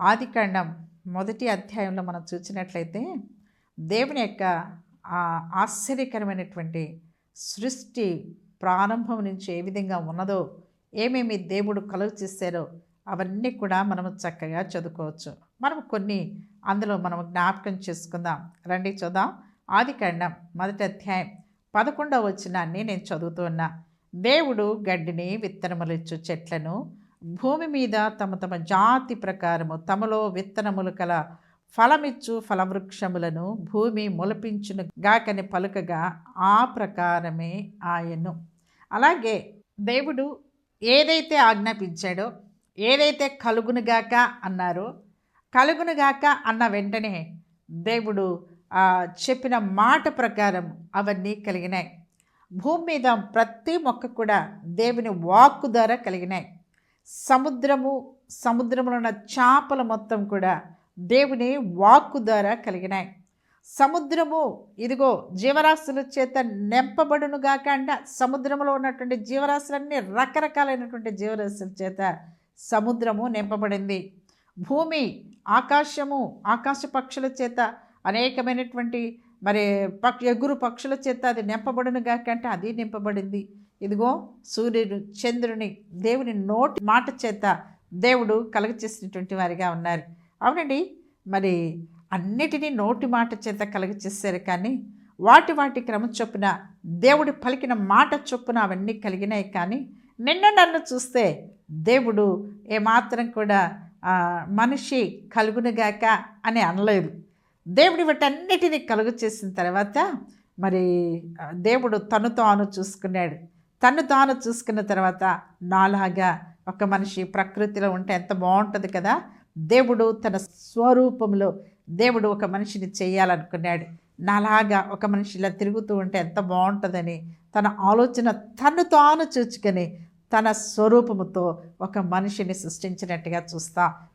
ఆదికాండం మొదటి అధ్యాయంలో మనం చూసినట్లయితే దేవుని యొక్క ఆశ్చర్యకరమైనటువంటి సృష్టి ప్రారంభం నుంచి ఏ విధంగా ఉన్నదో, ఏమేమి దేవుడు కలుగు చేశారో అవన్నీ కూడా మనము చక్కగా చదువుకోవచ్చు. మనం కొన్ని అందులో మనం జ్ఞాపకం చేసుకుందాం. రండి చూద్దాం. ఆదికాండం మొదటి అధ్యాయం 11వ వచనాన్ని నేను చదువుతూ ఉన్నా. దేవుడు గడ్డిని విత్తనములిచ్చు చెట్లను భూమి మీద తమ తమ జాతి ప్రకారము తమలో విత్తనములు కల ఫలమిచ్చు ఫలవృక్షములను భూమి మొలపించును గాకని పలుకగా ఆ ప్రకారమే ఆయను. అలాగే దేవుడు ఏదైతే ఆజ్ఞాపించాడో, ఏదైతే కలుగునుగాక అన్నారో, కలుగునుగాక అన్న వెంటనే దేవుడు చెప్పిన మాట ప్రకారం అవన్నీ కలిగినాయి. భూమి మీద ప్రతి మొక్క కూడా దేవుని వాక్కు ద్వారా కలిగినాయి. సముద్రములో ఉన్న చేపల మొత్తం కూడా దేవుని వాక్కు ద్వారా కలిగినాయి. సముద్రము ఇదిగో జీవరాశుల చేత నింపబడునుగాక అంట. సముద్రంలో ఉన్నటువంటి జీవరాశులన్నీ రకరకాలైనటువంటి జీవరాశుల చేత సముద్రము నింపబడింది. భూమి ఆకాశము ఆకాశ పక్షుల చేత అనేకమైనటువంటి ఎగురు పక్షుల చేత అది నింపబడునుగాక అంటే అది నింపబడింది. ఇదిగో సూర్యుడు చంద్రుని దేవుని నోటి మాట చేత దేవుడు కలుగ చేసినటువంటి వారిగా ఉన్నారు. అవునండి, మరి అన్నిటినీ నోటి మాట చేత కలుగ చేశారు. కానీ వాటి క్రమం చొప్పున దేవుడు పలికిన మాట చొప్పున అవన్నీ కలిగినాయి. కానీ నన్ను చూస్తే దేవుడు ఏమాత్రం కూడా మనిషి కలుగునుగాక అని అనలేదు. దేవుడు వీటన్నిటినీ కలుగు చేసిన తర్వాత మరి దేవుడు తను తాను చూసుకున్నాడు. తను తాను చూసుకున్న తర్వాత నాలాగా ఒక మనిషి ప్రకృతిలో ఉంటే ఎంత బాగుంటుంది కదా. దేవుడు తన స్వరూపంలో దేవుడు ఒక మనిషిని చేయాలనుకున్నాడు. నాలాగా ఒక మనిషి ఇలా తిరుగుతూ ఉంటే ఎంత బాగుంటుందని తన ఆలోచన తను తాను చూచుకొని తన స్వరూపముతో ఒక మనిషిని సృష్టించినట్టుగా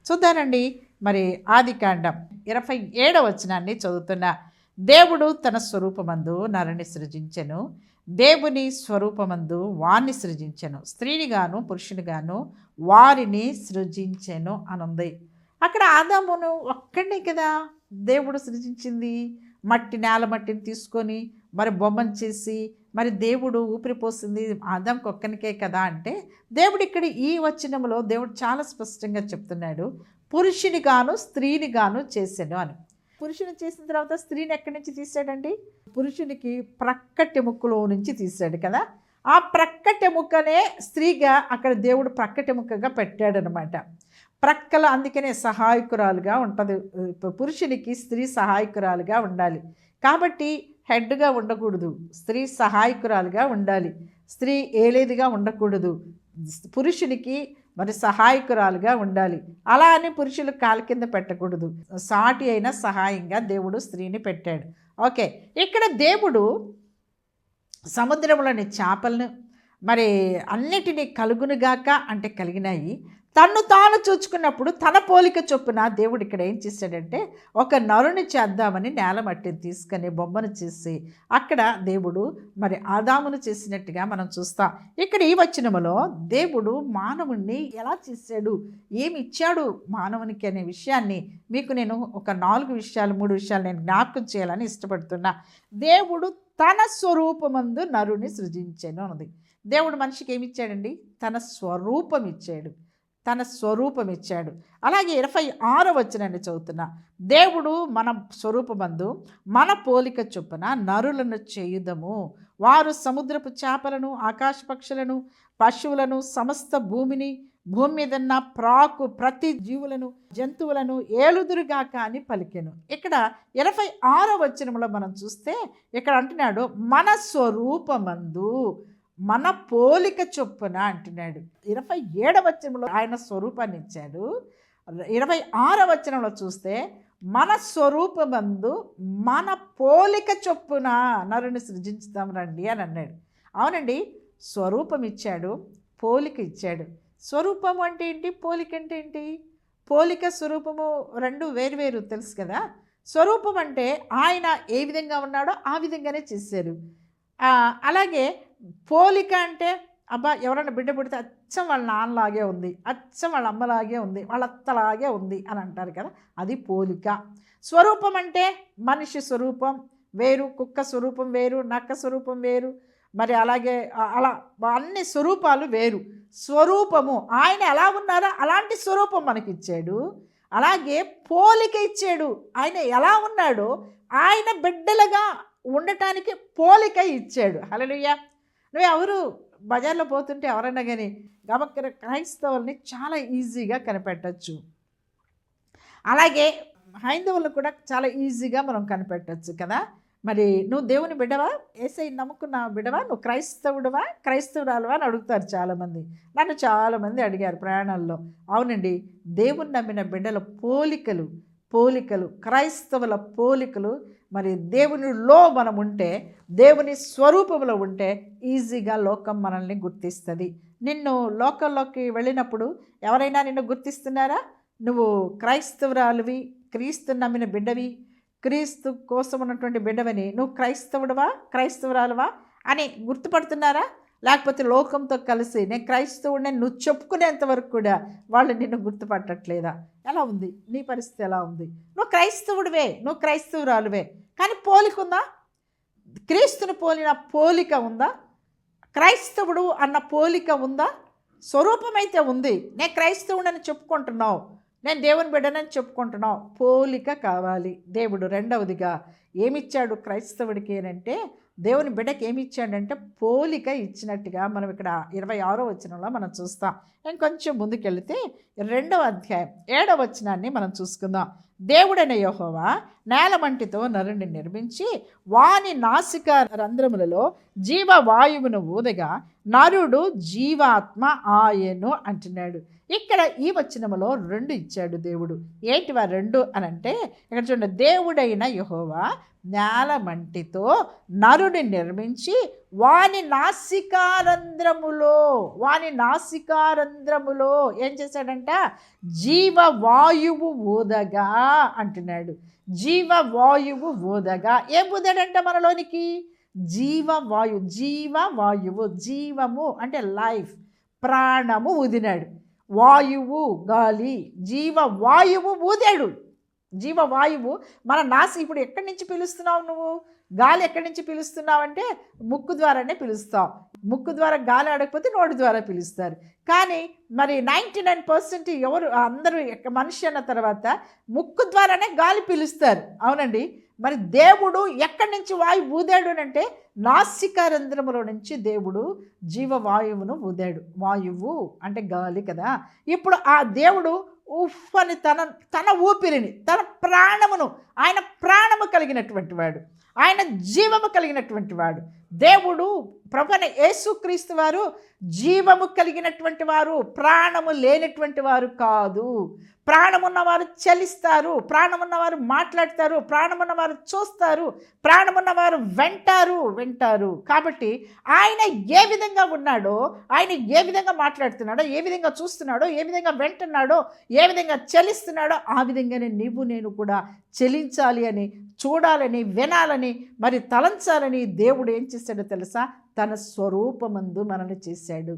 చూద్దానండి. మరి ఆదికాండం 27వ వచనాన్ని చదువుతున్నా. దేవుడు తన స్వరూపమందు నరుని సృజించెను, దేవుని స్వరూపమందు వారిని సృజించెను, స్త్రీనిగాను పురుషునిగాను వారిని సృజించెను అనుంది. అక్కడ ఆదామును ఒక్కడే కదా దేవుడు సృజించింది. నేల మట్టిని తీసుకొని మరి బొమ్మను చేసి మరి దేవుడు ఊపిరి పోసింది ఆదాంకి ఒక్కనికే కదా అంటే, దేవుడు ఇక్కడ ఈ వచనంలో దేవుడు చాలా స్పష్టంగా చెప్తున్నాడు, పురుషుని గాను స్త్రీని గాను చేశాను అని. పురుషుని చేసిన తర్వాత స్త్రీని ఎక్కడి నుంచి తీసాడండి? పురుషునికి ప్రక్కటెముకలో నుంచి తీశాడు కదా. ఆ ప్రక్కటెముకనే స్త్రీగా అక్కడ దేవుడు ప్రక్కటెముకగా పెట్టాడనమాట. ప్రక్కల అందుకనే సహాయకురాలుగా ఉంటుంది. పురుషునికి స్త్రీ సహాయకురాలుగా ఉండాలి. కాబట్టి హెడ్గా ఉండకూడదు, స్త్రీ సహాయకురాలుగా ఉండాలి. స్త్రీ ఏలేదిగా ఉండకూడదు, పురుషునికి మరి సహాయకురాలుగా ఉండాలి. అలా అని పురుషులు కాలు కింద పెట్టకూడదు. సాటి అయిన సహాయంగా దేవుడు స్త్రీని పెట్టాడు. ఓకే, ఇక్కడ దేవుడు సముద్రంలోని చేపలను మరి అన్నిటినీ కలుగునుగాక అంటే కలిగినాయి. తన్ను తాను చూచుకున్నప్పుడు తన పోలిక చొప్పున దేవుడు ఇక్కడ ఏం చేశాడంటే ఒక నరుని చేద్దామని నేల మట్టిని తీసుకొని బొమ్మను చేసి అక్కడ దేవుడు మరి ఆదామును చేసినట్టుగా మనం చూస్తాం. ఇక్కడ ఈ వచనములో దేవుడు మానవుణ్ణి ఎలా చేశాడు, ఏమి ఇచ్చాడు మానవునికి అనే విషయాన్ని మీకు నేను ఒక 3 విషయాలు నేను జ్ఞాపకం చేయాలని ఇష్టపడుతున్నా. దేవుడు తన స్వరూపమందు నరుని సృజించాను అన్నది. దేవుడు మనిషికి ఏమి ఇచ్చాడండి? తన స్వరూపం ఇచ్చాడు. అలాగే 26వ వచనాన్ని చదువుతున్నా. దేవుడు మన స్వరూపమందు మన పోలిక చొప్పున నరులను చేయుదము, వారు సముద్రపు చేపలను ఆకాశ పక్షులను పశువులను సమస్త భూమి మీదన్న ప్రాకు ప్రతి జీవులను జంతువులను ఏలుదురుగాక అని పలికెను. ఇక్కడ 26వ వచనంలో మనం చూస్తే ఇక్కడ అంటున్నాడు మన స్వరూపమందు మన పోలిక చొప్పున అంటున్నాడు. 27వ వచనంలో ఆయన స్వరూపాన్ని ఇచ్చాడు. 26వ వచనంలో చూస్తే మన స్వరూపమందు మన పోలిక చొప్పున నరుని సృజించుదాం రండి అని అన్నాడు. అవునండి, స్వరూపం ఇచ్చాడు, పోలిక ఇచ్చాడు. స్వరూపం అంటే ఏంటి, పోలిక అంటే ఏంటి? పోలిక స్వరూపము రెండు వేరు తెలుసు కదా. స్వరూపం అంటే ఆయన ఏ విధంగా ఉన్నాడో ఆ విధంగానే చేశారు. అలాగే పోలిక అంటే అబ్బా ఎవరైనా బిడ్డ పుడితే అచ్చం వాళ్ళ నాన్నలాగే ఉంది, అచ్చం వాళ్ళ అమ్మలాగే ఉంది, వాళ్ళ అత్తలాగే ఉంది అని అంటారు కదా, అది పోలిక. స్వరూపం అంటే మనిషి స్వరూపం వేరు, కుక్క స్వరూపం వేరు, నక్క స్వరూపం వేరు, మరి అలాగే అలా అన్ని స్వరూపాలు వేరు. స్వరూపము ఆయన ఎలా ఉన్నారో అలాంటి స్వరూపం మనకిచ్చాడు. అలాగే పోలిక ఇచ్చాడు. ఆయన ఎలా ఉన్నాడో ఆయన బిడ్డలుగా ఉండటానికి పోలిక ఇచ్చాడు. హల్లెలూయా. నువ్వు ఎవరు బజార్లో పోతుంటే ఎవరైనా కానీ గమక్కర క్రైస్తవుల్ని చాలా ఈజీగా కనిపెట్టచ్చు. అలాగే హైందవులను కూడా చాలా ఈజీగా మనం కనిపెట్టచ్చు కదా. మరి నువ్వు దేవుని బిడ్డవా, యేసయ్య నమ్ముకున్న బిడ్డవా, నువ్వు క్రైస్తవుడవా క్రైస్తవురాలువా అని అడుగుతారు చాలామంది. నన్ను చాలామంది అడిగారు ప్రయాణాల్లో. అవునండి, దేవుని నమ్మిన బిడ్డల పోలికలు క్రైస్తవుల పోలికలు, మరి దేవునిలో మనం ఉంటే, దేవుని స్వరూపంలో ఉంటే ఈజీగా లోకం మనల్ని గుర్తిస్తుంది. నిన్ను లోకంలోకి వెళ్ళినప్పుడు ఎవరైనా నిన్ను గుర్తిస్తున్నారా? నువ్వు క్రైస్తవురాలువి, క్రీస్తు నమ్మిన బిడ్డవి, క్రీస్తు కోసం ఉన్నటువంటి బిడ్డవని, నువ్వు క్రైస్తవుడవా క్రైస్తవురాలువా అని గుర్తుపడుతున్నారా? లేకపోతే లోకంతో కలిసి నేను క్రైస్తవుడిని నువ్వు చెప్పుకునేంత వరకు కూడా వాళ్ళు నిన్ను గుర్తుపట్టట్లేదా? ఎలా ఉంది నీ పరిస్థితి? ఎలా ఉంది? నువ్వు క్రైస్తవుడివే, నువ్వు క్రైస్తవురాలువే, కానీ పోలిక ఉందా? క్రీస్తుని పోలిన పోలిక ఉందా? క్రైస్తవుడు అన్న పోలిక ఉందా? స్వరూపమైతే ఉంది, నేను క్రైస్తవుడని చెప్పుకుంటున్నావు, నేను దేవుని బిడ్డనని చెప్పుకుంటున్నావు, పోలిక కావాలి. దేవుడు రెండవదిగా ఏమిచ్చాడు క్రైస్తవుడికి అంటే, దేవుని బిడ్డకి ఏమి ఇచ్చాడంటే పోలిక ఇచ్చినట్టుగా మనం ఇక్కడ 26వ వచనంలో మనం చూస్తాం. ఇంకొంచెం ముందుకెళ్తే 2వ అధ్యాయం 7వ వచనాన్ని మనం చూసుకుందాం. దేవుడైన యెహోవా నేలమంటితో నరుని నిర్మించి వాని నాసిక రంధ్రములలో జీవవాయువును ఊదగా నరుడు జీవాత్మ ఆయను అంటున్నాడు. ఇక్కడ ఈ వచనములో 2 ఇచ్చాడు దేవుడు. ఏంటివా 2 అని అంటే, ఇక్కడ చూడండి, దేవుడైన యెహోవా నేలమంటితో నరుని నిర్మించి వాని నాసికారంధ్రములో ఏం చేశాడంట? జీవవాయువు ఊదగా అంటున్నాడు. జీవవాయువు ఊదగా ఏం ఊదాడంట మనలోనికి? జీవవాయువు, జీవము అంటే లైఫ్, ప్రాణము ఊదినాడు. వాయువు గాలి, జీవవాయువు ఊదాడు. జీవవాయువు మన ఇప్పుడు ఎక్కడి నుంచి పిలుస్తున్నావు నువ్వు? గాలి ఎక్కడి నుంచి పిలుస్తున్నావు అంటే ముక్కు ద్వారానే పిలుస్తావు. ముక్కు ద్వారా గాలి ఆడకపోతే నోటి ద్వారా పిలుస్తారు. కానీ మరి 99% ఎవరు అందరూ మనిషి అన్న తర్వాత ముక్కు ద్వారానే గాలి పిలుస్తారు. అవునండి. మరి దేవుడు ఎక్కడి నుంచి వాయువు ఊదాడు అంటే నాసికారంధ్రములో నుంచి దేవుడు జీవవాయువును ఊదాడు. వాయువు అంటే గాలి కదా. ఇప్పుడు ఆ దేవుడు ఉఫ్ అని తన ఊపిరిని, తన ప్రాణమును, ఆయన ప్రాణము కలిగినటువంటి వాడు, ఆయన జీవము కలిగినటువంటి వాడు. దేవుడు ప్రభువైన యేసుక్రీస్తు వారు జీవము కలిగినటువంటి వారు, ప్రాణము లేనటువంటి వారు కాదు. ప్రాణమున్నవారు చలిస్తారు, ప్రాణమున్నవారు మాట్లాడతారు, ప్రాణమున్నవారు చూస్తారు, ప్రాణమున్నవారు వింటారు. కాబట్టి ఆయన ఏ విధంగా ఉన్నాడో, ఆయన ఏ విధంగా మాట్లాడుతున్నాడో, ఏ విధంగా చూస్తున్నాడో, ఏ విధంగా వింటున్నాడో, ఏ విధంగా చలిస్తున్నాడో, ఆ విధంగానే నేను కూడా చలించాలి అని, చూడాలని, వినాలని, మరి తలంచాలని దేవుడు ఏం చేశాడో తెలుసా? తన స్వరూపమందు మనల్ని చేశాడు.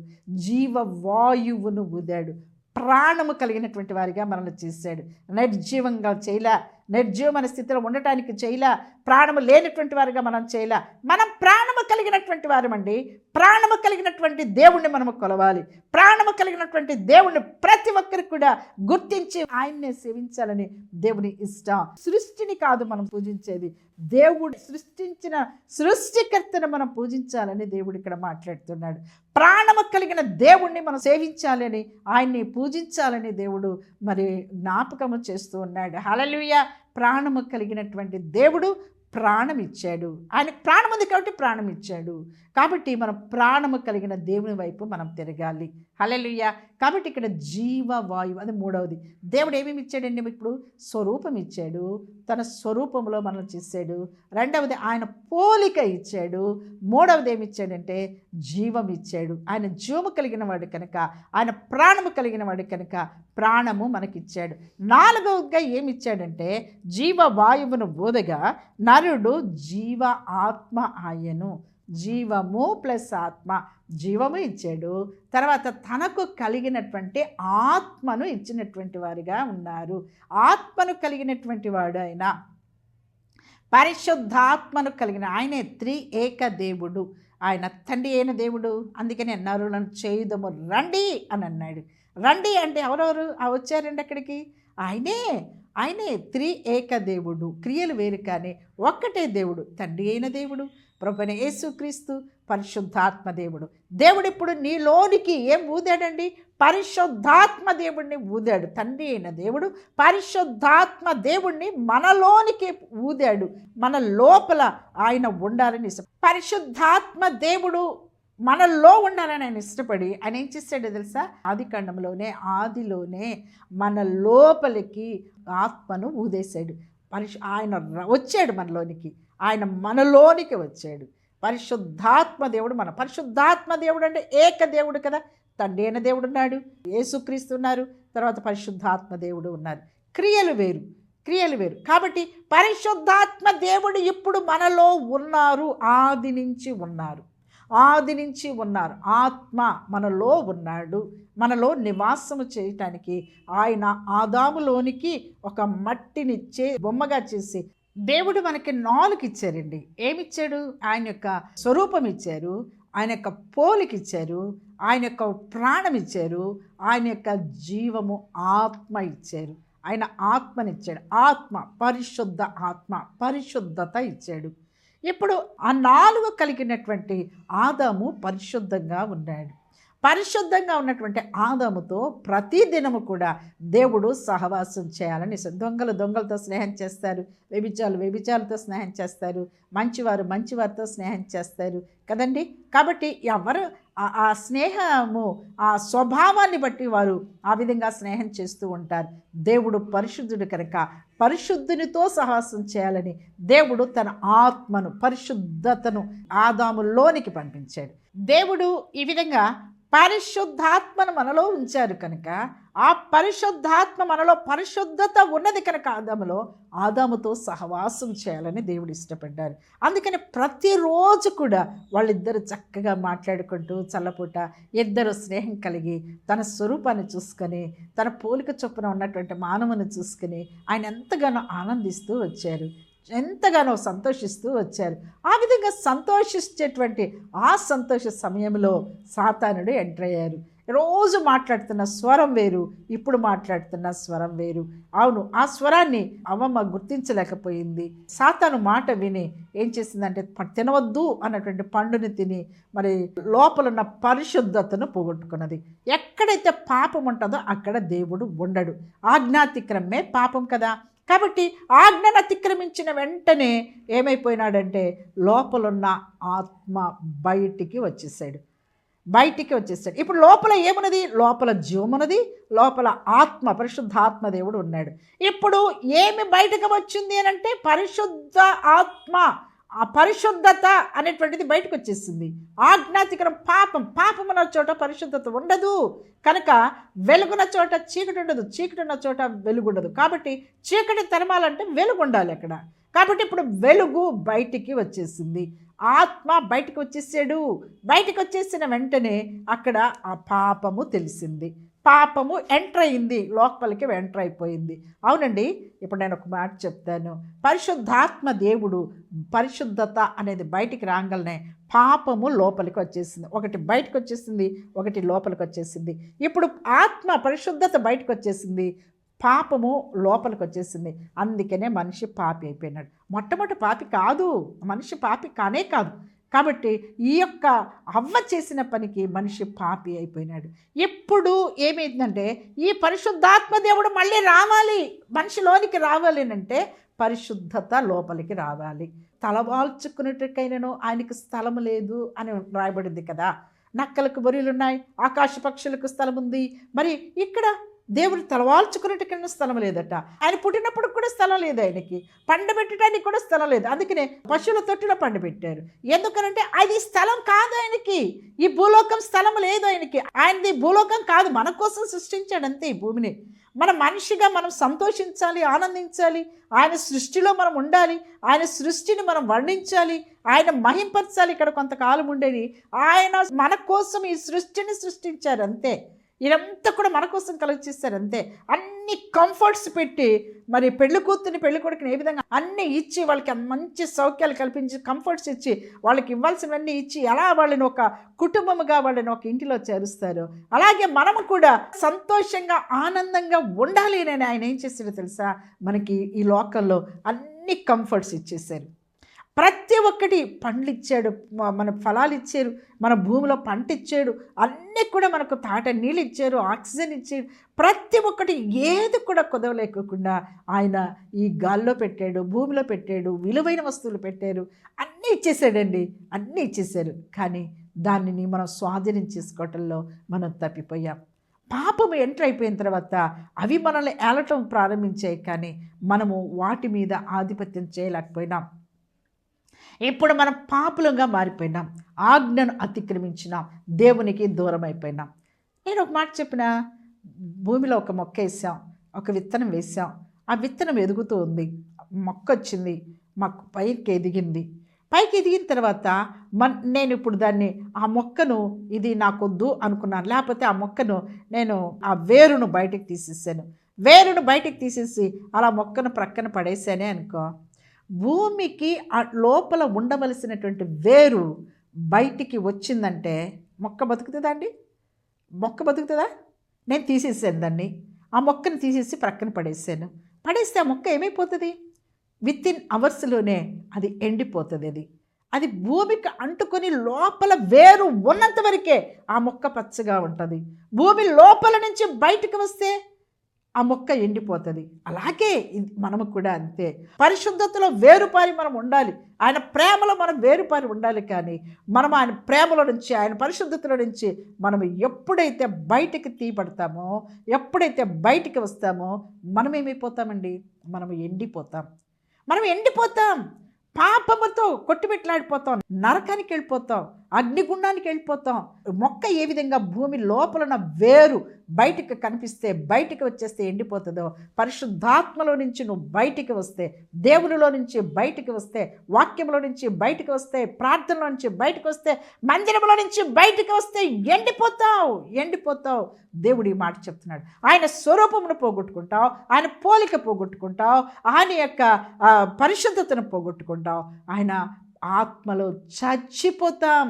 జీవవాయువును ఊదాడు. ప్రాణము కలిగినటువంటి వారిగా మనల్ని చేశాడు. నిర్జీవంగా చేయలే, నిర్జీవమైన స్థితిలో ఉండటానికి చేయలే, ప్రాణము లేనటువంటి వారిగా మనం చేయలే. మనం ప్రాణము కలిగినటువంటి వారమండి. ప్రాణము కలిగినటువంటి దేవుణ్ణి మనము కొలవాలి. ప్రాణము కలిగినటువంటి దేవుణ్ణి ప్రతి ఒక్కరికి కూడా గుర్తించి ఆయన్నే సేవించాలని దేవుని ఇష్టం. సృష్టిని కాదు మనం పూజించేది, దేవుడు సృష్టించిన సృష్టికర్తను మనం పూజించాలని దేవుడు ఇక్కడ మాట్లాడుతున్నాడు. ప్రాణము కలిగిన దేవుణ్ణి మనం సేవించాలని, ఆయన్ని పూజించాలని దేవుడు మరి జ్ఞాపకము చేస్తూ ఉన్నాడు. హల్లెలూయా. ప్రాణము కలిగినటువంటి దేవుడు ప్రాణం ఇచ్చాడు. ఆయనకు ప్రాణం ఉంది కాబట్టి ప్రాణం ఇచ్చాడు. కాబట్టి మనం ప్రాణము కలిగిన దేవుని వైపు మనం తిరగాలి. హల్లెలూయా. కాబట్టి ఇక్కడ జీవవాయువు అది 3వది. దేవుడు ఏమేమి ఇచ్చాడండి? ఇప్పుడు స్వరూపం ఇచ్చాడు, తన స్వరూపంలో మనం చేశాడు. 2వది ఆయన పోలిక ఇచ్చాడు. 3వది ఏమి ఇచ్చాడంటే జీవం ఇచ్చాడు. ఆయన జీవము కలిగిన వాడు కనుక, ఆయన ప్రాణము కలిగిన వాడు కనుక ప్రాణము మనకిచ్చాడు. 4వదిగా ఏమి ఇచ్చాడంటే జీవవాయువును ఊదగా నరుడు జీవ ఆత్మ ఆయను. జీవము ప్లస్ ఆత్మ, జీవము ఇచ్చాడు, తర్వాత తనకు కలిగినటువంటి ఆత్మను ఇచ్చినటువంటి వారిగా ఉన్నారు. ఆత్మను కలిగినటువంటి వాడు ఆయన, పరిశుద్ధాత్మను కలిగిన ఆయనే త్రియేక దేవుడు. ఆయన తండ్రి అయిన దేవుడు. అందుకని నరులను చేయుదము రండి అని అన్నాడు. రండి అంటే ఎవరెవరు వచ్చారండి అక్కడికి? ఆయనే త్రియేక దేవుడు. క్రియలు వేరు కానీ ఒక్కటే దేవుడు, తండ్రి అయిన దేవుడు, ప్రభువైన యేసుక్రీస్తు, పరిశుద్ధాత్మ దేవుడు. దేవుడు ఇప్పుడు నీలోనికి ఏం ఊదాడండి? పరిశుద్ధాత్మ దేవుడిని ఊదాడు. తండ్రి అయిన దేవుడు పరిశుద్ధాత్మ దేవుడిని మనలోనికి ఊదాడు. మన లోపల ఆయన ఉండాలని పరిశుద్ధాత్మ దేవుడు మనలో ఉండాలని ఆయన ఇష్టపడి ఆయన ఏం చేశాడో తెలుసా? ఆదిలోనే మన లోపలికి ఆత్మను ఊదేశాడు. ఆయన వచ్చాడు మనలోనికి, ఆయన మనలోనికి వచ్చాడు. పరిశుద్ధాత్మ దేవుడు పరిశుద్ధాత్మ దేవుడు అంటే ఏక దేవుడు కదా. తండ్రి అయిన దేవుడు ఉన్నాడు, యేసుక్రీస్తు ఉన్నారు, తర్వాత పరిశుద్ధాత్మ దేవుడు ఉన్నారు. క్రియలు వేరు. కాబట్టి పరిశుద్ధాత్మ దేవుడు ఇప్పుడు మనలో ఉన్నారు, ఆది నుంచి ఉన్నారు. ఆత్మ మనలో ఉన్నాడు. మనలో నివాసము చేయటానికి ఆయన ఆదాములోనికి ఒక మట్టినిచ్చే బొమ్మగా చేసి దేవుడు మనకి 4 ఇచ్చారండి. ఏమిచ్చాడు? ఆయన యొక్క స్వరూపం ఇచ్చారు, ఆయన యొక్క పోలికిచ్చారు, ఆయన యొక్క ప్రాణం ఇచ్చారు, ఆయన యొక్క జీవము ఆత్మ ఇచ్చారు. ఆయన ఆత్మనిచ్చాడు. ఆత్మ, పరిశుద్ధ ఆత్మ, పరిశుద్ధత ఇచ్చాడు. ఇప్పుడు ఆ 4 కలిగినటువంటి ఆదాము పరిశుద్ధంగా ఉన్నాడు. పరిశుద్ధంగా ఉన్నటువంటి ఆదాముతో ప్రతిదినము కూడా దేవుడు సహవాసం చేయాలని. దొంగలతో స్నేహం చేస్తారు, వ్యభిచారులతో స్నేహం చేస్తారు, మంచివారితో స్నేహం చేస్తారు కదండి. కాబట్టి ఎవరు ఆ స్నేహము, ఆ స్వభావాన్ని బట్టి వారు ఆ విధంగా స్నేహం చేస్తూ ఉంటారు. దేవుడు పరిశుద్ధుడు కనుక పరిశుద్ధునితో సహవాసం చేయాలని దేవుడు తన ఆత్మను, పరిశుద్ధతను ఆదాములోనికి పంపించాడు. దేవుడు ఈ విధంగా పరిశుద్ధాత్మను మనలో ఉంచారు కనుక, ఆ పరిశుద్ధాత్మ మనలో పరిశుద్ధత ఉన్నది కనుక ఆదాముతో సహవాసం చేయాలని దేవుడు ఇష్టపడ్డారు. అందుకని ప్రతిరోజు కూడా వాళ్ళిద్దరు చక్కగా మాట్లాడుకుంటూ చల్లపూట ఇద్దరు స్నేహం కలిగి తన స్వరూపాన్ని చూసుకొని, తన పోలిక చొప్పున ఉన్నటువంటి మానవుని చూసుకొని ఆయన ఎంతగానో ఆనందిస్తూ వచ్చారు, ఎంతగానో సంతోషిస్తూ వచ్చారు. ఆ విధంగా సంతోషించేటువంటి ఆ సంతోష సమయంలో సాతానుడు ఎంటర్ అయ్యారు. రోజు మాట్లాడుతున్న స్వరం వేరు, ఇప్పుడు మాట్లాడుతున్న స్వరం వేరు. అవును, ఆ స్వరాన్ని అవ్వమ్మ గుర్తించలేకపోయింది. సాతాను మాట విని ఏం చేసిందంటే తినవద్దు అన్నటువంటి పండుని తిని మరి లోపల ఉన్న పరిశుద్ధతను పోగొట్టుకున్నది. ఎక్కడైతే పాపం ఉంటుందో అక్కడ దేవుడు ఉండడు. ఆజ్ఞాతిక్రమే పాపం కదా. కాబట్టి ఆజ్ఞను అతిక్రమించిన వెంటనే ఏమైపోయినాడంటే లోపలున్న ఆత్మ బయటికి వచ్చేసాడు. ఇప్పుడు లోపల ఏమున్నది? లోపల జీవమున్నది, లోపల ఆత్మ, పరిశుద్ధాత్మ దేవుడు ఉన్నాడు. ఇప్పుడు ఏమి బయటకు వచ్చింది అని అంటే పరిశుద్ధ ఆత్మ, ఆ పరిశుద్ధత అనేటువంటిది బయటకు వచ్చేసింది. ఆజ్ఞాతికరం పాపం ఉన్న చోట పరిశుద్ధత ఉండదు కనుక వెలుగున్న చోట చీకటి ఉండదు, చీకటి ఉన్న చోట వెలుగు ఉండదు. కాబట్టి చీకటి తరమాలంటే వెలుగు ఉండాలి అక్కడ. కాబట్టి ఇప్పుడు వెలుగు బయటికి వచ్చేసింది, ఆత్మ బయటకు వచ్చేసాడు. బయటకు వచ్చేసిన వెంటనే అక్కడ ఆ పాపము తెలిసింది, పాపము ఎంటర్ అయింది, లోపలికి ఎంటర్ అయిపోయింది. అవునండి, ఇప్పుడు నేను ఒక మాట చెప్తాను. పరిశుద్ధాత్మ దేవుడు పరిశుద్ధత అనేది బయటికి రాగానే పాపము లోపలికి వచ్చేసింది. ఒకటి బయటకు వచ్చేసింది, ఒకటి లోపలికి వచ్చేసింది. ఇప్పుడు ఆత్మ పరిశుద్ధత బయటకు వచ్చేసింది, పాపము లోపలికి వచ్చేసింది. అందుకనే మనిషి పాపి అయిపోయినాడు. మొట్టమొదటి పాపి కాదు, మనిషి పాపి కానే కాదు. కాబట్టి ఈ యొక్క అవ్వ చేసిన పనికి మనిషి పాపి అయిపోయినాడు. ఎప్పుడు ఏమైందంటే ఈ పరిశుద్ధాత్మ దేవుడు మళ్ళీ రావాలి, మనిషిలోనికి రావాలి అంటే పరిశుద్ధత లోపలికి రావాలి. తలవాల్చుకునేటకైనాను ఆయనకు స్థలం లేదు అని రాయబడింది కదా. నక్కలకు బొరియలు ఉన్నాయి, ఆకాశ పక్షులకు స్థలం ఉంది. మరి ఇక్కడ దేవుడు తలవాల్చుకునేటకైనా స్థలం లేదట. ఆయన పుట్టినప్పుడు కూడా స్థలం లేదు, ఆయనకి పండబెట్టడానికి కూడా స్థలం లేదు. అందుకనే పశువుల తొట్టిలో పండబెట్టారు. ఎందుకనంటే అది స్థలం కాదు ఆయనకి, ఈ భూలోకం స్థలం లేదు ఆయనకి. ఆయనది భూలోకం కాదు, మన కోసం సృష్టించాడు అంతే ఈ భూమిని. మన మనిషిగా మనం సంతోషించాలి, ఆనందించాలి, ఆయన సృష్టిలో మనం ఉండాలి, ఆయన సృష్టిని మనం వర్ణించాలి, ఆయన మహింపరచాలి. ఇక్కడ కొంతకాలం ఉండేది ఆయన మన కోసం ఈ సృష్టిని సృష్టించారు అంతే. ఇదంతా కూడా మన కోసం కలుగచేస్తారు అంతే. అన్ని కంఫర్ట్స్ పెట్టి మరి పెళ్లి కూతుర్ని పెళ్లి కొడుకుని ఏ విధంగా అన్నీ ఇచ్చి వాళ్ళకి మంచి సౌఖ్యాలు కల్పించి కంఫర్ట్స్ ఇచ్చి వాళ్ళకి ఇవ్వాల్సినవన్నీ ఇచ్చి ఎలా వాళ్ళని ఒక కుటుంబముగా వాళ్ళని ఒక ఇంటిలో చేరుస్తారు, అలాగే మనము కూడా సంతోషంగా ఆనందంగా ఉండాలి అని ఆయన ఏం చేశాడో తెలుసా? మనకి ఈ లోకంలో అన్ని కంఫర్ట్స్ ఇచ్చేసారు. ప్రతి ఒక్కటి పండ్లు ఇచ్చాడు, మన ఫలాలు ఇచ్చారు, మన భూమిలో పంట ఇచ్చాడు, అన్నీ కూడా మనకు తాట నీళ్ళు ఇచ్చారు, ఆక్సిజన్ ఇచ్చాడు. ప్రతి ఒక్కటి ఏది కూడా కుదవలేకోకుండా ఆయన ఈ గాల్లో పెట్టాడు, భూమిలో పెట్టాడు, విలువైన వస్తువులు పెట్టారు, అన్నీ ఇచ్చేసాడండి, అన్నీ ఇచ్చేసారు. కానీ దానిని మనం స్వాధీనం చేసుకోవటంలో మనం తప్పిపోయాం. పాపం ఎంటర్ అయిపోయిన తర్వాత అవి మనల్ని ఏలటం ప్రారంభించాయి, కానీ మనము వాటి మీద ఆధిపత్యం చేయలేకపోయినాం. ఇప్పుడు మనం పాపులంగా మారిపోయినాం, ఆజ్ఞను అతిక్రమించినాం, దేవునికి దూరం అయిపోయినాం. నేను ఒక మాట చెప్పిన, భూమిలో ఒక మొక్క వేసాం, ఒక విత్తనం వేసాం, ఆ విత్తనం ఎదుగుతూ ఉంది, మొక్క వచ్చింది, మొక్క పైకి ఎదిగింది. పైకి ఎదిగిన తర్వాత నేను ఇప్పుడు దాన్ని ఆ మొక్కను ఇది నాకొద్దు అనుకున్నాను, లేకపోతే ఆ మొక్కను నేను ఆ వేరును బయటకు తీసేసాను. వేరును బయటకు తీసేసి అలా మొక్కను ప్రక్కన పడేసానే అనుకో, భూమికి ఆ లోపల ఉండవలసినటువంటి వేరు బయటికి వచ్చిందంటే మొక్క బతుకుతుందా అండి? మొక్క బతుకుతుందా? నేను తీసేసాను దాన్ని, ఆ మొక్కను తీసేసి ప్రక్కన పడేసాను. పడేస్తే ఆ మొక్క ఏమైపోతుంది? వితిన్ అవర్స్లోనే అది ఎండిపోతుంది. అది భూమికి అంటుకొని లోపల వేరు ఉన్నంత వరకే ఆ మొక్క పచ్చగా ఉంటుంది. భూమి లోపల నుంచి బయటకు వస్తే ఆ మొక్క ఎండిపోతుంది. అలాగే మనము కూడా అంతే, పరిశుద్ధతలో వేరుపారి మనం ఉండాలి, ఆయన ప్రేమలో మనం వేరుపారి ఉండాలి. కానీ మనం ఆయన ప్రేమలో నుంచి, ఆయన పరిశుద్ధతలో నుంచి మనం ఎప్పుడైతే బయటికి తీయబడతామో, ఎప్పుడైతే బయటికి వస్తామో మనం ఏమైపోతామండి? మనం ఎండిపోతాం. పాపముతో కొట్టుబెట్లాడిపోతాం, నరకానికి వెళ్ళిపోతాం, అగ్నిగుండానికి వెళ్ళిపోతాం. మొక్క ఏ విధంగా భూమి లోపల వేరు బయటికి కనిపిస్తే, బయటికి వచ్చేస్తే ఎండిపోతుందో, పరిశుద్ధాత్మలో నుంచి నువ్వు బయటికి వస్తే, దేవునిలో నుంచి బయటికి వస్తే, వాక్యంలో నుంచి బయటికి వస్తే, ప్రార్థనలో నుంచి బయటికి వస్తే, మందిరంలో నుంచి బయటికి వస్తే ఎండిపోతావు. దేవుడు ఈ మాట చెప్తున్నాడు. ఆయన స్వరూపమును పోగొట్టుకుంటావు, ఆయన పోలిక పోగొట్టుకుంటావు, ఆయన యొక్క పరిశుద్ధతను పోగొట్టుకుంటావు, ఆయన ఆత్మలో చచ్చిపోతాం.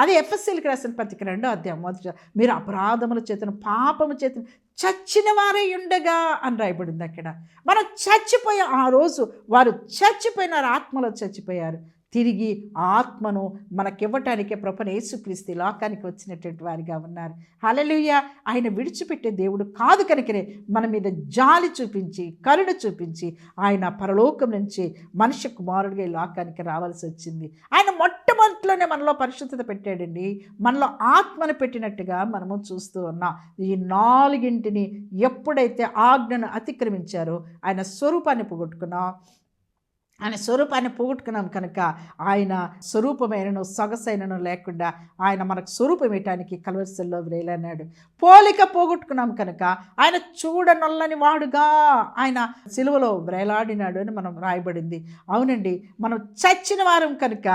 అది ఎఫెసీయులకు రాసిన పత్రిక 2వ అధ్యాయం 1 మీరు అపరాధముల చేతను పాపము చేతను చచ్చిన వారై ఉండగా అని రాయబడింది. అక్కడ మనం చచ్చిపోయాం. ఆ రోజు వారు చచ్చిపోయినారు, ఆత్మలో చచ్చిపోయారు. తిరిగి ఆత్మను మనకివ్వటానికే ప్రభువైన యేసుక్రీస్తు లోకానికి వచ్చినటువంటి వారిగా ఉన్నారు. హల్లెలూయా. ఆయన విడిచిపెట్టే దేవుడు కాదు కనుకనే మన మీద జాలి చూపించి, కరుణ చూపించి ఆయన పరలోకం నుంచి మనుష్య కుమారుడిగా ఈ లోకానికి రావాల్సి వచ్చింది. ఆయన మొట్టమొదటిలోనే మనలో పరిశుద్ధత పెట్టాడండి, మనలో ఆత్మను పెట్టినట్టుగా మనము చూస్తూ ఉన్నాం. ఈ 4 ఎప్పుడైతే ఆజ్ఞను అతిక్రమించారో ఆయన స్వరూపాన్ని పోగొట్టుకున్నాం కనుక ఆయన స్వరూపమైనను సొగసైనను లేకుండా ఆయన మనకు స్వరూపం ఇవ్వటానికి కల్వరిశిలలో వేలాడినాడు. పోలిక పోగొట్టుకున్నాం కనుక ఆయన చూడనొల్లని వాడుగా ఆయన సిలువలో వేలాడినాడు అని మనం రాయబడింది. అవునండి, మనం చచ్చిన వారం కనుక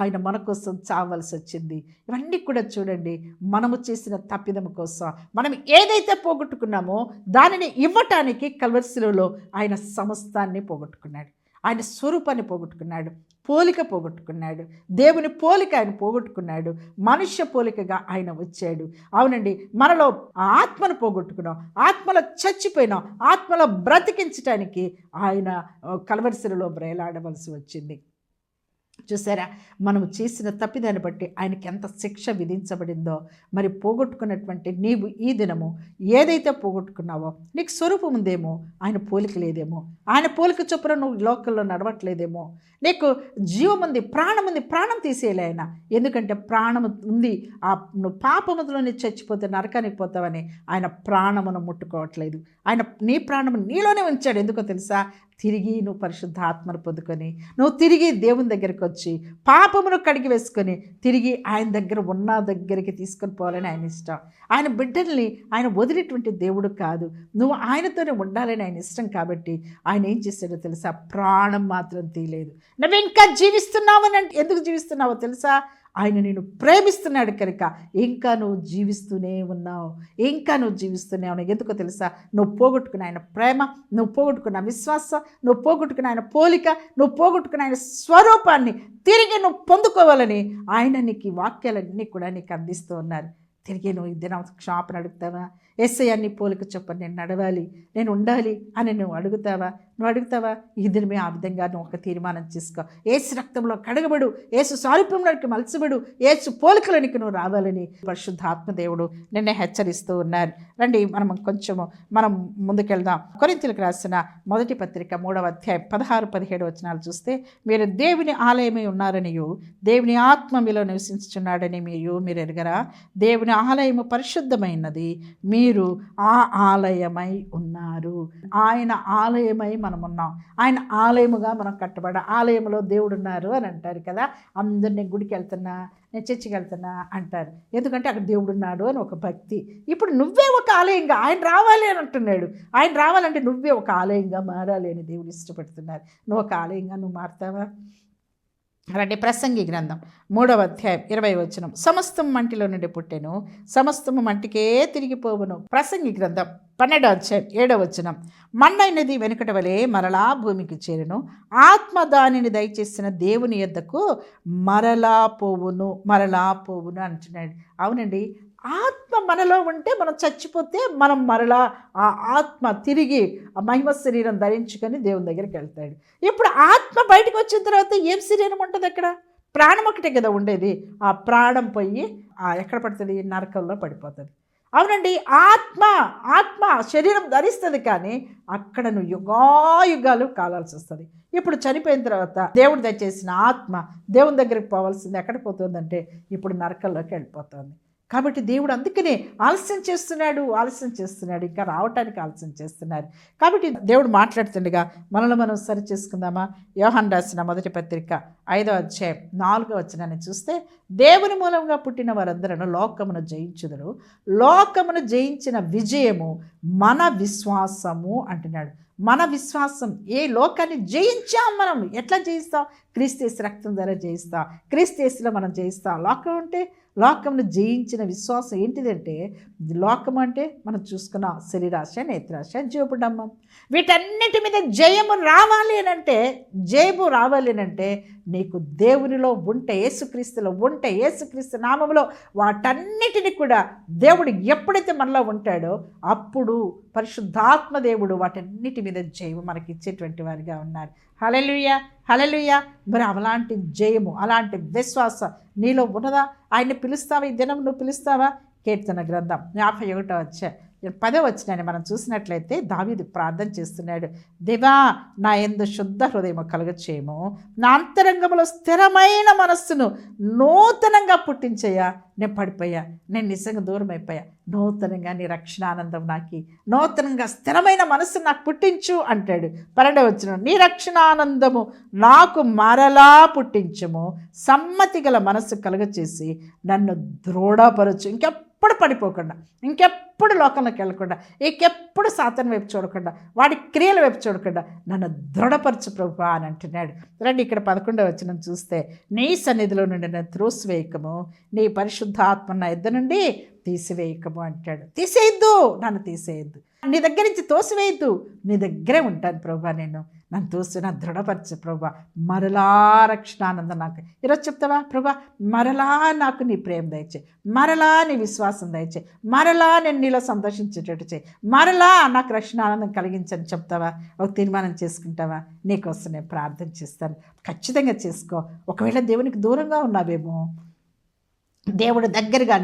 ఆయన మన కోసం చావలసి వచ్చింది. ఇవన్నీ కూడా చూడండి, మనము చేసిన తప్పిదము కోసం మనం ఏదైతే పోగొట్టుకున్నామో దానిని ఇవ్వటానికి కల్వరిశిలలో ఆయన సమస్తాన్ని పోగొట్టుకున్నాడు. ఆయన స్వరూపాన్ని పోగొట్టుకున్నాడు, పోలిక పోగొట్టుకున్నాడు, దేవుని పోలిక ఆయన పోగొట్టుకున్నాడు, మనుష్య పోలికగా ఆయన వచ్చాడు. అవునండి, మనలో ఆత్మను పోగొట్టుకున్నాం, ఆత్మలో చచ్చిపోయినాం, ఆత్మలో బ్రతికించటానికి ఆయన కల్వరిశిలలో బ్రేలాడవలసి వచ్చింది. చూసారా, మనము చేసిన తప్పిదాన్ని బట్టి ఆయనకి ఎంత శిక్ష విధించబడిందో. మరి పోగొట్టుకున్నటువంటి నీవు ఈ దినము ఏదైతే పోగొట్టుకున్నావో, నీకు స్వరూపం ఉందేమో, ఆయన పోలిక లేదేమో, ఆయన పోలిక చొప్పున నువ్వు లోకల్లో నడవట్లేదేమో, నీకు జీవం ఉంది, ప్రాణం ఉంది, ప్రాణం తీసేయలే ఆయన. ఎందుకంటే ప్రాణం ఉంది, నువ్వు పాపములోనే చచ్చిపోతే నరకానికి పోతావని ఆయన ప్రాణమును ముట్టుకోవట్లేదు. ఆయన నీ ప్రాణము నీలోనే ఉంచాడు. ఎందుకో తెలుసా? తిరిగి నువ్వు పరిశుద్ధాత్మను పొందుకొని నువ్వు తిరిగి దేవుని దగ్గరికి వచ్చి పాపమును కడిగి వేసుకొని తిరిగి ఆయన దగ్గర ఉన్న దగ్గరికి తీసుకొని పోవాలని ఆయన ఇష్టం. ఆయన బిడ్డల్ని ఆయన వదిలేటువంటి దేవుడు కాదు. నువ్వు ఆయనతోనే ఉండాలని ఆయన ఇష్టం. కాబట్టి ఆయన ఏం చేశాడో తెలుసా? ప్రాణం మాత్రం తీయలేదు. నువ్వు ఇంకా జీవిస్తున్నావని అంటే ఎందుకు జీవిస్తున్నావో తెలుసా? ఆయన నేను ప్రేమిస్తున్నాడు కనుక ఇంకా నువ్వు జీవిస్తూనే ఉన్నావు. ఎందుకో తెలుసా? నువ్వు పోగొట్టుకున్న ఆయన ప్రేమ, నువ్వు పోగొట్టుకున్న విశ్వాసం, నువ్వు పోగొట్టుకున్న ఆయన పోలిక, నువ్వు పోగొట్టుకున్న ఆయన స్వరూపాన్ని తిరిగి నువ్వు పొందుకోవాలని ఆయన నీకు ఈ వాక్యాలన్నీ కూడా నీకు అందిస్తూ ఉన్నారు. తిరిగి నువ్వు ఈ దినం క్షమాపణ అడుగుతావా? యేసయ్య నీ పోలిక చొప్పున నేను నడవాలి, నేను ఉండాలి అని నువ్వు అడుగుతావా? ఈ దినమే ఆ విధంగా నువ్వు ఒక తీర్మానం చేసుకో. యేసు రక్తంలో కడగబడు, యేసు సారూప్యంలోకి మలచబడు, యేసు పోలికలోనికి నువ్వు రావాలని పరిశుద్ధాత్మదేవుడు నిన్నే హెచ్చరిస్తూ ఉన్నారు. రండి మనం ముందుకెళ్దాం. కొరింథీయులకు రాసిన మొదటి పత్రిక 3వ అధ్యాయం 16-17 వచనాలు చూస్తే, మీరు దేవుని ఆలయమై ఉన్నారనియు దేవుని ఆత్మ మీలో నివసించుచున్నాడని మీరు ఎరుగరా? దేవుని ఆలయము పరిశుద్ధమైనది, మీరు ఆ ఆలయమై ఉన్నారు. ఆయన ఆలయమై మనం ఉన్నాం. ఆయన ఆలయముగా మనం కట్టబడ ఆలయంలో దేవుడు ఉన్నారు అని అంటారు కదా. అందరు నేను గుడికి వెళ్తున్నా, నేను చర్చికి వెళ్తున్నా అంటారు. ఎందుకంటే అక్కడ దేవుడు ఉన్నాడు అని ఒక భక్తి. ఇప్పుడు నువ్వే ఒక ఆలయంగా ఆయన రావాలి అని అంటున్నాడు. ఆయన రావాలంటే నువ్వే ఒక ఆలయంగా మారాలి అని దేవుడు ఇష్టపడుతున్నారు. నువ్వు ఒక ఆలయంగా నువ్వు మారుతావా? రండి, ప్రసంగి గ్రంథం 3వ అధ్యాయం 20 వచనం. సమస్తం మంటిలో నుండి పుట్టెను, సమస్తము మంటికే తిరిగిపోవును. ప్రసంగి గ్రంథం 12వ అధ్యాయం 7వ వచనం. మన్నైనది వెనుకటి వలె మరలా భూమికి చేరును, ఆత్మ దానిని దయచేసిన దేవుని యొద్దకు మరలా పోవును అంటున్నాడు. అవునండి, ఆత్మ మనలో ఉంటే మనం చచ్చిపోతే మనం మరలా ఆ ఆత్మ తిరిగి ఆ మహిమ శరీరం ధరించుకొని దేవుని దగ్గరికి వెళ్తాడు. ఇప్పుడు ఆత్మ బయటకు వచ్చిన తర్వాత ఏం శరీరం ఉంటుంది? అక్కడ ప్రాణం ఒకటే కదా ఉండేది. ఆ ప్రాణం పోయి ఎక్కడ పడుతుంది? నరకంలో పడిపోతుంది. అవునండి, ఆత్మ శరీరం ధరిస్తుంది, కానీ అక్కడ నువ్వు యుగాలు కాలాల్సి వస్తుంది. ఇప్పుడు చనిపోయిన తర్వాత దేవుడు దయచేసిన ఆత్మ దేవుని దగ్గరికి పోవాల్సింది ఎక్కడ పోతుందంటే ఇప్పుడు నరకంలోకి వెళ్ళిపోతుంది. కాబట్టి దేవుడు అందుకనే ఆలస్యం చేస్తున్నాడు, ఇంకా రావటానికి ఆలస్యం చేస్తున్నారు. కాబట్టి దేవుడు మాట్లాడుతుండగా మనల్ని మనం సరి చేసుకుందామా? యోహాను రాసిన మొదటి పత్రిక 5వ అధ్యాయం 4వ వచనాన్ని చూస్తే, దేవుని మూలంగా పుట్టిన వారందరూ లోకమును జయించుదురు, లోకమును జయించిన విజయము మన విశ్వాసము అంటున్నాడు. మన విశ్వాసం. ఏ లోకాన్ని జయించాం మనం? ఎట్లా జయిస్తాం? క్రీస్తు యేసు రక్తం ద్వారా జయిస్తాం. క్రీస్తు యేసులో మనం జయిస్తాం. లోకం అంటే లోకంను జయించిన విశ్వాసం ఏంటిదంటే, లోకం అంటే మనం చూసుకున్న శరీరాశ, నేత్రాశ, జీవపుడమ్మం, వీటన్నిటి మీద జయము రావాలి అనంటే నీకు దేవునిలో ఉంటే, యేసుక్రీస్తులో ఉంటే, యేసుక్రీస్తు నామములో వాటన్నిటిని కూడా దేవుడు ఎప్పుడైతే మనలో ఉంటాడో అప్పుడు పరిశుద్ధాత్మ దేవుడు వాటన్నిటి మీద జయము మనకి ఇచ్చేటువంటి వారిగా ఉన్నారు. హల్లెలూయా. మరి అలాంటి జయము, అలాంటి విశ్వాసం నీలో ఉన్నదా? ఆయన్ని పిలుస్తావా? ఈ దినం నువ్వు పిలుస్తావా? కీర్తన గ్రంథం 51వ అధ్యాయం 10వ వచనాన్ని మనం చూసినట్లయితే దావీదు ప్రార్థన చేస్తున్నాడు. దేవా, నా యందు శుద్ధ హృదయము కలుగచేయము, నా అంతరంగంలో స్థిరమైన మనస్సును నూతనంగా పుట్టించయ్యా. నేను పడిపోయా, నేను నిజంగా దూరం అయిపోయా. నూతనంగా నీ రక్షణ ఆనందం నాకు, నూతనంగా స్థిరమైన మనస్సు నాకు పుట్టించు అంటాడు. 12వ వచనం, నీ రక్షణ ఆనందము నాకు మరలా పుట్టించము, సమ్మతి గల మనస్సు కలుగచేసి నన్ను దృఢపరచు. ఇంకెప్పుడు పడిపోకుండా, ఇంకెప్పుడు లోకంలోకి వెళ్ళకుండా, ఇంకెప్పుడు సాతాను వైపు చూడకుండా, వాడి క్రియల వైపు చూడకుండా నన్ను దృఢపరచు ప్రభువా అని అంటున్నాడు. రండి, ఇక్కడ 11వ వచనం చూస్తే, నీ సన్నిధిలో నుండి నన్ను త్రోసివేయకము, నీ పరిశుద్ధాత్మ నా యొద్ద నుండి తీసివేయకము అంటాడు. నన్ను తీసేయద్దు, నీ దగ్గర నుంచి తోసివేయద్దు, నీ దగ్గరే ఉంటాను ప్రభువా. నన్ను తోసి నా దృఢపరచు ప్రభువా. మరలా రక్షణానందం నాకు ఈరోజు చెప్తావా? ప్రభువా, మరలా నాకు నీ ప్రేమ దయచేయి, మరలా నీ విశ్వాసం దయచేయి, మరలా నేను నీలో సంతోషించేటట్టు చేయి, మరలా నాకు రక్షణానందం కలిగించని చెప్తావా? ఒక తీర్మానం చేసుకుంటావా? నీకోసం నేను ప్రార్థన చేస్తాను. ఖచ్చితంగా చేసుకో. ఒకవేళ దేవునికి దూరంగా ఉన్నావేమో, దేవుడు దగ్గరగా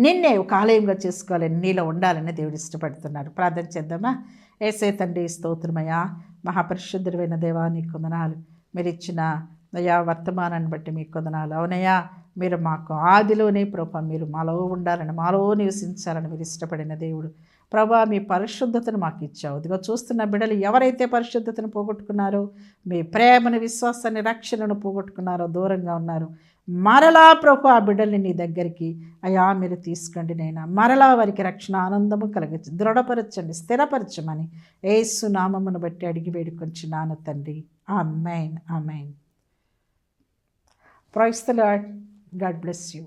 నిన్నే ఒక ఆలయంగా చేసుకోవాలని, నీలో ఉండాలని దేవుడు ఇష్టపడుతున్నారు. ప్రార్థన చేద్దామా? యేసే తండ్రి, స్తోత్రమయ్యా, మహాపరిశుద్ధుడైన దేవా, నీకు వందనాలు. మీరు ఇచ్చిన అయ్యా వర్తమానాన్ని బట్టి మీకు వందనాలు. అవునయ్యా, మీరు మాకు ఆదిలోనే ప్రభా మీరు మాలో ఉండాలని, మాలో నివసించాలని మీరు ఇష్టపడిన దేవుడు. ప్రభా మీ పరిశుద్ధతను మాకు ఇచ్చావు. ఇదిగో చూస్తున్న బిడ్డలు ఎవరైతే పరిశుద్ధతను పోగొట్టుకున్నారో, మీ ప్రేమను, విశ్వాసాన్ని, రక్షణను పోగొట్టుకున్నారో, దూరంగా ఉన్నారు, మరలా ప్రభు ఆ బిడ్డల్ని నీ దగ్గరికి అయా మీరు తీసుకోండి నైనా. మరలా వారికి రక్షణ ఆనందము కలిగించి దృఢపరచండి, స్థిరపరచమని యేసు నామమును బట్టి అడిగి వేడుకొంచున్నాను తండ్రి. Amen, amen. Praise the Lord. God bless you.